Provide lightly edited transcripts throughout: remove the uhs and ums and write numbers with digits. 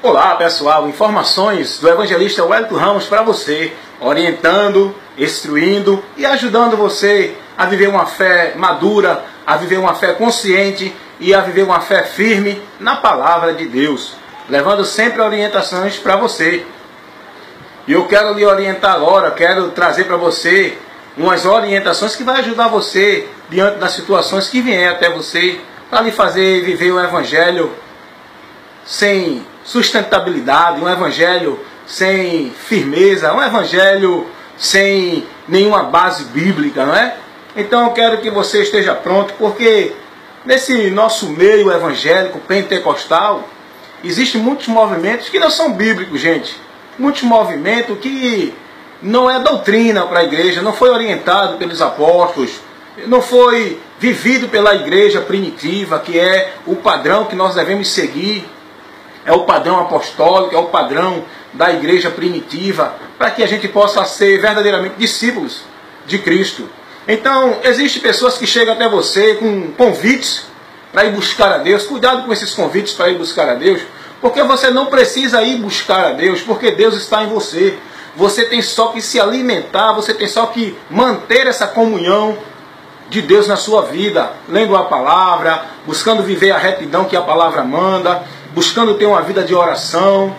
Olá pessoal, informações do evangelista Wellington Ramos para você, orientando, instruindo e ajudando você a viver uma fé madura, a viver uma fé consciente e a viver uma fé firme na palavra de Deus, levando sempre orientações para você. E eu quero lhe orientar agora, quero trazer para você umas orientações que vai ajudar você diante das situações que vierem até você, para lhe fazer viver o evangelho sem sustentabilidade, um evangelho sem firmeza, um evangelho sem nenhuma base bíblica, não é? Então eu quero que você esteja pronto, porque nesse nosso meio evangélico pentecostal existem muitos movimentos que não são bíblicos, gente. Muitos movimentos que não é doutrina para a igreja, não foi orientado pelos apóstolos, não foi vivido pela igreja primitiva, que é o padrão que nós devemos seguir. É o padrão apostólico, é o padrão da igreja primitiva, para que a gente possa ser verdadeiramente discípulos de Cristo. Então, existem pessoas que chegam até você com convites para ir buscar a Deus. Cuidado com esses convites para ir buscar a Deus, porque você não precisa ir buscar a Deus, porque Deus está em você. Você tem só que se alimentar, você tem só que manter essa comunhão de Deus na sua vida, lendo a palavra, buscando viver a retidão que a palavra manda, buscando ter uma vida de oração.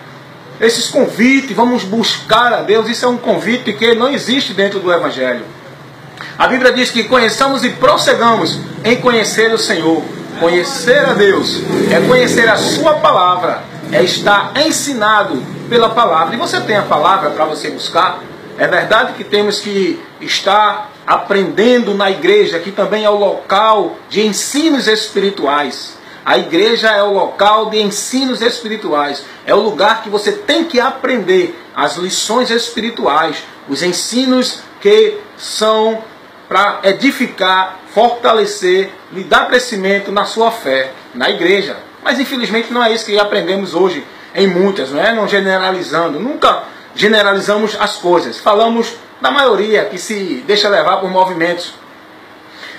Esses convites, vamos buscar a Deus, isso é um convite que não existe dentro do Evangelho. A Bíblia diz que conheçamos e prossigamos em conhecer o Senhor. Conhecer a Deus é conhecer a sua palavra, é estar ensinado pela palavra. E você tem a palavra para você buscar. É verdade que temos que estar aprendendo na igreja, que também é o local de ensinos espirituais. A igreja é o local de ensinos espirituais. É o lugar que você tem que aprender as lições espirituais, os ensinos que são para edificar, fortalecer, lhe dar crescimento na sua fé, na igreja. Mas infelizmente não é isso que aprendemos hoje em muitas, não é? Não generalizando, nunca generalizamos as coisas. Falamos da maioria que se deixa levar por movimentos.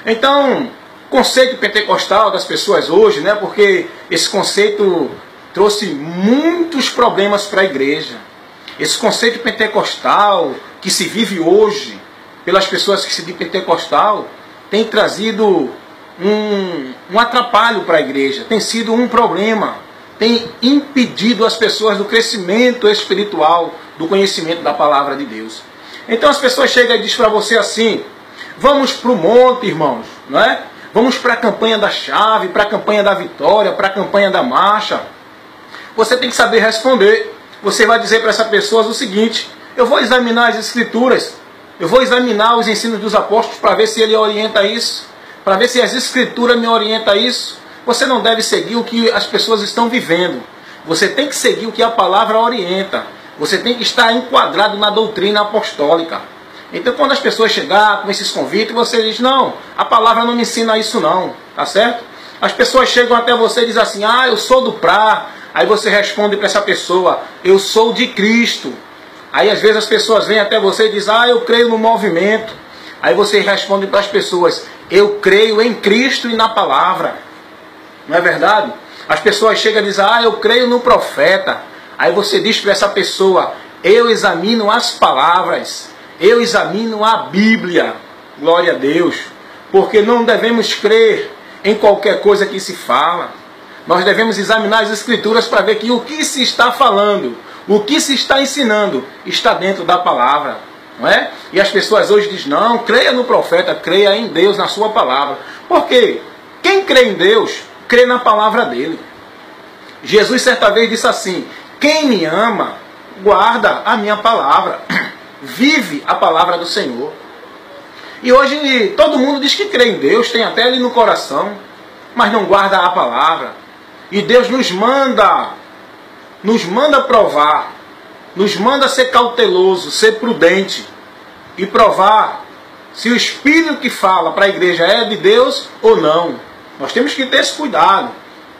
Então, conceito pentecostal das pessoas hoje, né? Porque esse conceito trouxe muitos problemas para a igreja. Esse conceito pentecostal que se vive hoje pelas pessoas que se dizem pentecostal tem trazido um atrapalho para a igreja, tem sido um problema, tem impedido as pessoas do crescimento espiritual, do conhecimento da palavra de Deus. Então as pessoas chegam e dizem para você assim: vamos para o monte, irmãos, não é? Vamos para a campanha da chave, para a campanha da vitória, para a campanha da marcha. Você tem que saber responder. Você vai dizer para essas pessoas o seguinte: eu vou examinar as escrituras, eu vou examinar os ensinos dos apóstolos para ver se ele orienta isso, para ver se as escrituras me orientam isso. Você não deve seguir o que as pessoas estão vivendo. Você tem que seguir o que a palavra orienta. Você tem que estar enquadrado na doutrina apostólica. Então, quando as pessoas chegarem com esses convites, você diz: não, a palavra não me ensina isso não, tá certo? As pessoas chegam até você e dizem assim: ah, eu sou do PRA. Aí você responde para essa pessoa: eu sou de Cristo. Aí às vezes as pessoas vêm até você e dizem: ah, eu creio no movimento. Aí você responde para as pessoas: eu creio em Cristo e na palavra. Não é verdade? As pessoas chegam e dizem: ah, eu creio no profeta. Aí você diz para essa pessoa: eu examino as palavras, eu examino a Bíblia. Glória a Deus. Porque não devemos crer em qualquer coisa que se fala. Nós devemos examinar as escrituras para ver que o que se está falando, o que se está ensinando, está dentro da palavra. Não é? E as pessoas hoje dizem: não, creia no profeta, creia em Deus, na sua palavra. Por quê? Quem crê em Deus, crê na palavra dele. Jesus certa vez disse assim: quem me ama, guarda a minha palavra, vive a palavra do Senhor. E hoje todo mundo diz que crê em Deus, tem até ele no coração, mas não guarda a palavra. E Deus nos manda provar, nos manda ser cauteloso, ser prudente e provar se o Espírito que fala para a igreja é de Deus ou não. Nós temos que ter esse cuidado,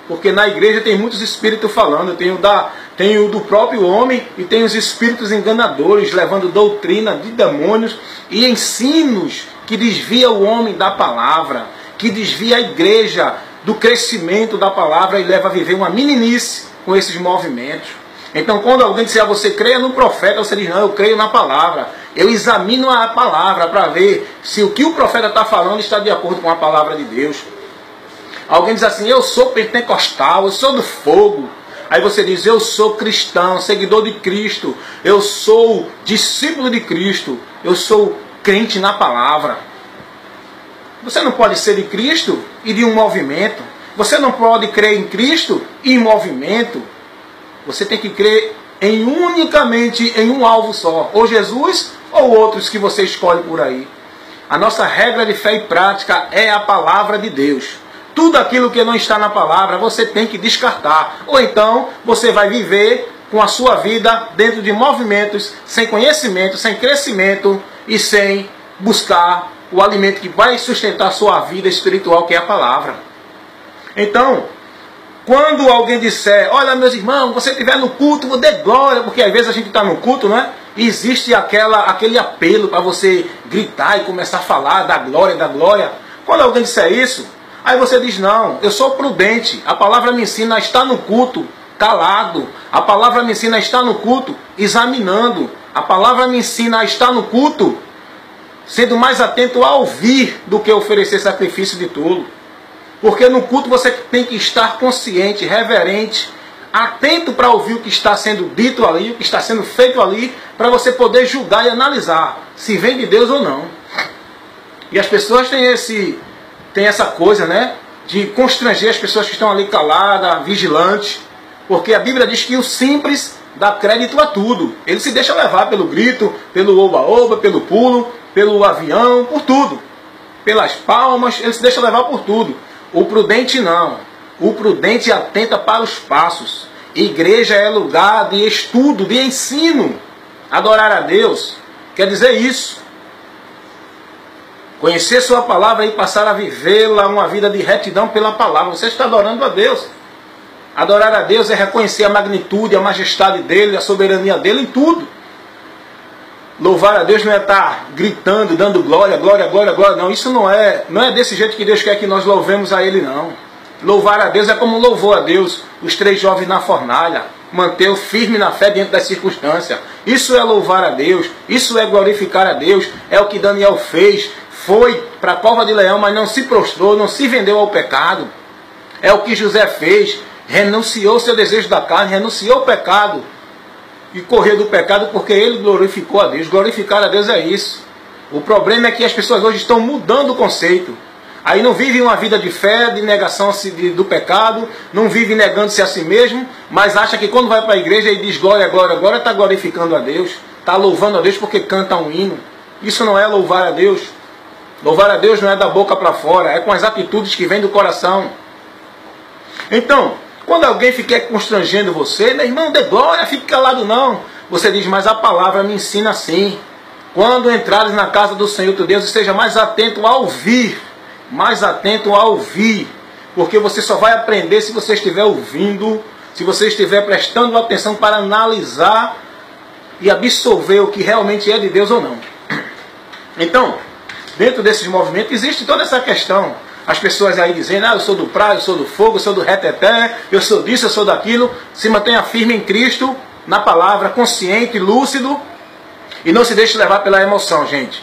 porque na igreja tem muitos espíritos falando. Tem o do próprio homem e tem os espíritos enganadores, levando doutrina de demônios e ensinos que desvia o homem da palavra, que desvia a igreja do crescimento da palavra e leva a viver uma meninice com esses movimentos. Então, quando alguém disser a você, creia no profeta, você diz, não, eu creio na palavra. Eu examino a palavra para ver se o que o profeta está falando está de acordo com a palavra de Deus. Alguém diz assim, eu sou pentecostal, eu sou do fogo. Aí você diz, eu sou cristão, seguidor de Cristo, eu sou discípulo de Cristo, eu sou crente na palavra. Você não pode ser de Cristo e de um movimento. Você não pode crer em Cristo e em movimento. Você tem que crer unicamente em um alvo só, ou Jesus ou outros que você escolhe por aí. A nossa regra de fé e prática é a palavra de Deus. Tudo aquilo que não está na palavra você tem que descartar. Ou então você vai viver com a sua vida dentro de movimentos sem conhecimento, sem crescimento e sem buscar o alimento que vai sustentar a sua vida espiritual, que é a palavra. Então, quando alguém disser, olha meus irmãos, você estiver no culto, vou dar glória, porque às vezes a gente está no culto, né? E existe aquele apelo para você gritar e começar a falar da glória, da glória. Quando alguém disser isso, aí você diz, não, eu sou prudente, a palavra me ensina a estar no culto calado, a palavra me ensina a estar no culto examinando, a palavra me ensina a estar no culto sendo mais atento a ouvir do que oferecer sacrifício de tolo. Porque no culto você tem que estar consciente, reverente, atento para ouvir o que está sendo dito ali, o que está sendo feito ali, para você poder julgar e analisar se vem de Deus ou não. E as pessoas têm essa coisa, né, de constranger as pessoas que estão ali caladas, vigilantes, porque a Bíblia diz que o simples dá crédito a tudo. Ele se deixa levar pelo grito, pelo oba-oba, pelo pulo, pelo avião, por tudo. Pelas palmas, ele se deixa levar por tudo. O prudente não. O prudente atenta para os passos. Igreja é lugar de estudo, de ensino. Adorar a Deus quer dizer isso. Conhecer sua palavra e passar a vivê-la, uma vida de retidão pela palavra. Você está adorando a Deus. Adorar a Deus é reconhecer a magnitude, a majestade dele, a soberania dele em tudo. Louvar a Deus não é estar gritando, dando glória, glória, glória, glória. Não, isso não é desse jeito que Deus quer que nós louvemos a Ele, não. Louvar a Deus é como louvou a Deus os 3 jovens na fornalha. Manter firme na fé diante das circunstâncias. Isso é louvar a Deus. Isso é glorificar a Deus. É o que Daniel fez. Foi para a cova de leão, mas não se prostrou, não se vendeu ao pecado. É o que José fez. Renunciou seu desejo da carne, renunciou o pecado. E correu do pecado porque ele glorificou a Deus. Glorificar a Deus é isso. O problema é que as pessoas hoje estão mudando o conceito. Aí não vivem uma vida de fé, de negação do pecado, não vive negando-se a si mesmo, mas acha que quando vai para a igreja e diz glória, glória, glória, está glorificando a Deus, está louvando a Deus porque canta um hino. Isso não é louvar a Deus. Louvar a Deus não é da boca para fora, é com as atitudes que vêm do coração. Então, quando alguém fiquer constrangendo você, meu irmão, dê glória, fique calado não. Você diz, mas a palavra me ensina assim. Quando entrares na casa do Senhor teu Deus, esteja mais atento a ouvir. Mais atento a ouvir. Porque você só vai aprender se você estiver ouvindo, se você estiver prestando atenção para analisar e absorver o que realmente é de Deus ou não. Então, dentro desses movimentos existe toda essa questão. As pessoas aí dizendo, eu sou do praia, eu sou do fogo, eu sou do reteté, eu sou disso, eu sou daquilo. Se mantenha firme em Cristo, na palavra, consciente, lúcido, e não se deixe levar pela emoção, gente.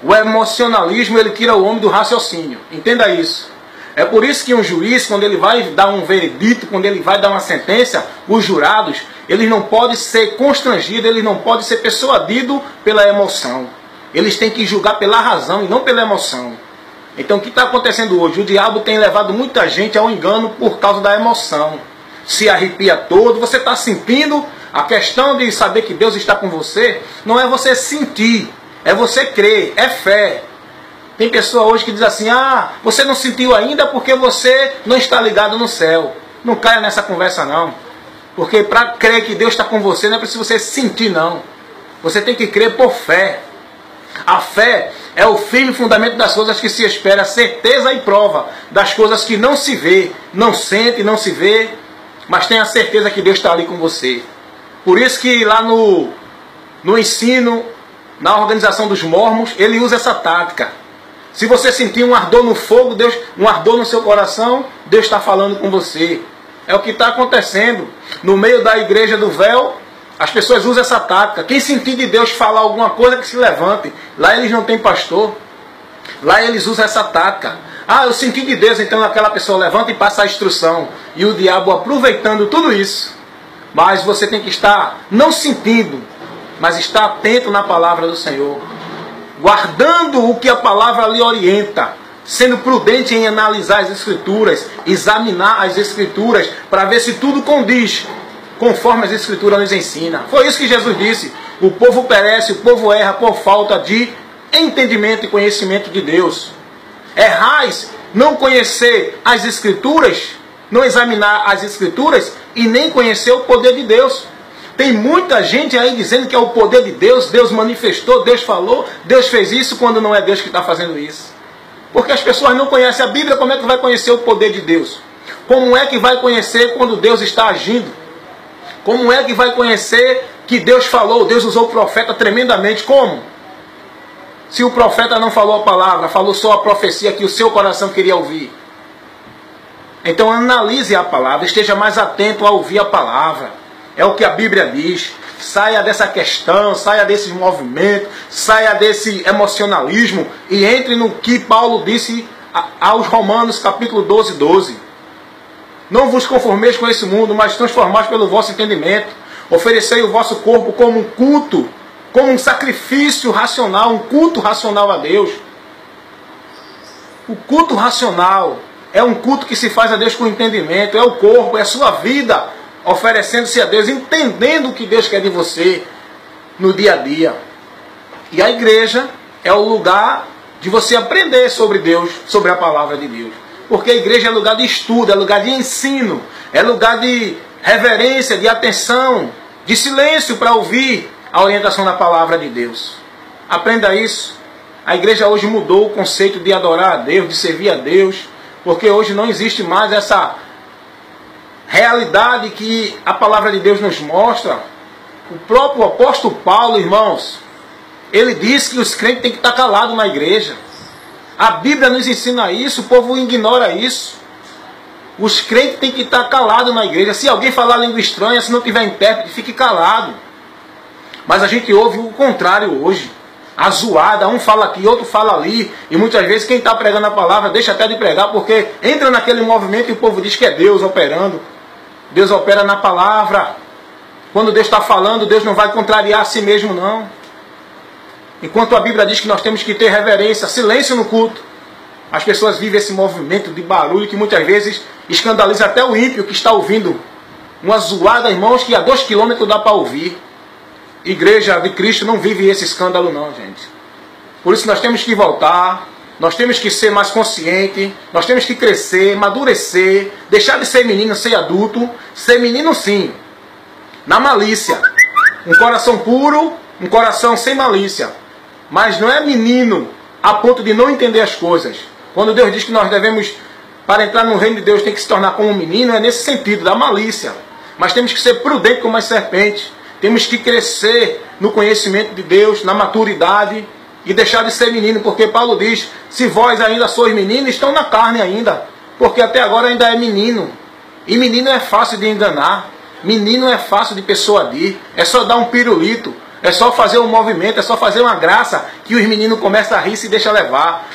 O emocionalismo, ele tira o homem do raciocínio. Entenda isso. É por isso que um juiz, quando ele vai dar um veredito, quando ele vai dar uma sentença, os jurados, eles não podem ser constrangidos, eles não podem ser persuadidos pela emoção. Eles têm que julgar pela razão e não pela emoção. Então o que está acontecendo hoje? O diabo tem levado muita gente ao engano por causa da emoção. Se arrepia todo, você está sentindo. A questão de saber que Deus está com você, não é você sentir, é você crer, é fé. Tem pessoa hoje que diz assim, você não sentiu ainda porque você não está ligado no céu. Não caia nessa conversa não. Porque para crer que Deus está com você, não é preciso você sentir não. Você tem que crer por fé. A fé é o firme fundamento das coisas que se espera, certeza e prova das coisas que não se vê, não sente, não se vê, mas tem a certeza que Deus está ali com você. Por isso que lá no ensino, na organização dos mormons, ele usa essa tática. Se você sentir um ardor no fogo, um ardor no seu coração, Deus está falando com você. É o que está acontecendo. No meio da igreja do véu, as pessoas usam essa tática. Quem sentir de Deus falar alguma coisa, que se levante. Lá eles não têm pastor. Lá eles usam essa tática. Ah, eu senti de Deus, então aquela pessoa levanta e passa a instrução. E o diabo aproveitando tudo isso. Mas você tem que estar não sentindo, mas estar atento na palavra do Senhor. Guardando o que a palavra lhe orienta. Sendo prudente em analisar as Escrituras, examinar as Escrituras, para ver se tudo condiz, conforme as Escrituras nos ensinam. Foi isso que Jesus disse. O povo perece, o povo erra por falta de entendimento e conhecimento de Deus. Errais não conhecer as Escrituras, não examinar as Escrituras e nem conhecer o poder de Deus. Tem muita gente aí dizendo que é o poder de Deus, Deus manifestou, Deus falou, Deus fez isso, quando não é Deus que está fazendo isso. Porque as pessoas não conhecem a Bíblia, como é que vai conhecer o poder de Deus? Como é que vai conhecer quando Deus está agindo? Como é que vai conhecer que Deus falou, Deus usou o profeta tremendamente? Como? Se o profeta não falou a palavra, falou só a profecia que o seu coração queria ouvir. Então analise a palavra, esteja mais atento a ouvir a palavra. É o que a Bíblia diz. Saia dessa questão, saia desse movimento, saia desse emocionalismo e entre no que Paulo disse aos Romanos, capítulo 12, 12. Não vos conformeis com esse mundo, mas transformais pelo vosso entendimento. Oferecei o vosso corpo como um culto, como um sacrifício racional, um culto racional a Deus. O culto racional é um culto que se faz a Deus com entendimento, é o corpo, é a sua vida, oferecendo-se a Deus, entendendo o que Deus quer de você no dia a dia. E a igreja é o lugar de você aprender sobre Deus, sobre a palavra de Deus. Porque a igreja é lugar de estudo, é lugar de ensino, é lugar de reverência, de atenção, de silêncio para ouvir a orientação da palavra de Deus. Aprenda isso. A igreja hoje mudou o conceito de adorar a Deus, de servir a Deus, porque hoje não existe mais essa realidade que a palavra de Deus nos mostra. O próprio apóstolo Paulo, irmãos, ele disse que os crentes têm que estar calados na igreja. A Bíblia nos ensina isso, o povo ignora isso. Os crentes têm que estar calados na igreja. Se alguém falar língua estranha, se não tiver intérprete, fique calado. Mas a gente ouve o contrário hoje. A zoada, um fala aqui, outro fala ali. E muitas vezes quem está pregando a palavra deixa até de pregar, porque entra naquele movimento e o povo diz que é Deus operando. Deus opera na palavra. Quando Deus está falando, Deus não vai contrariar a si mesmo, não. Enquanto a Bíblia diz que nós temos que ter reverência, silêncio no culto, as pessoas vivem esse movimento de barulho que muitas vezes escandaliza até o ímpio que está ouvindo uma zoada, irmãos, que a 2 quilômetros dá para ouvir. Igreja de Cristo não vive esse escândalo, não, gente. Por isso nós temos que voltar. Nós temos que ser mais conscientes, nós temos que crescer, amadurecer, deixar de ser menino, ser adulto, ser menino sim, na malícia. Um coração puro, um coração sem malícia. Mas não é menino a ponto de não entender as coisas. Quando Deus diz que nós devemos, para entrar no reino de Deus, tem que se tornar como um menino, é nesse sentido, da malícia. Mas temos que ser prudentes como as serpentes. Temos que crescer no conhecimento de Deus, na maturidade, e deixar de ser menino, porque Paulo diz, se vós ainda sois meninos, estão na carne ainda, porque até agora ainda é menino. E menino é fácil de enganar, menino é fácil de persuadir, é só dar um pirulito, é só fazer um movimento, é só fazer uma graça, que os meninos começam a rir e se deixam levar.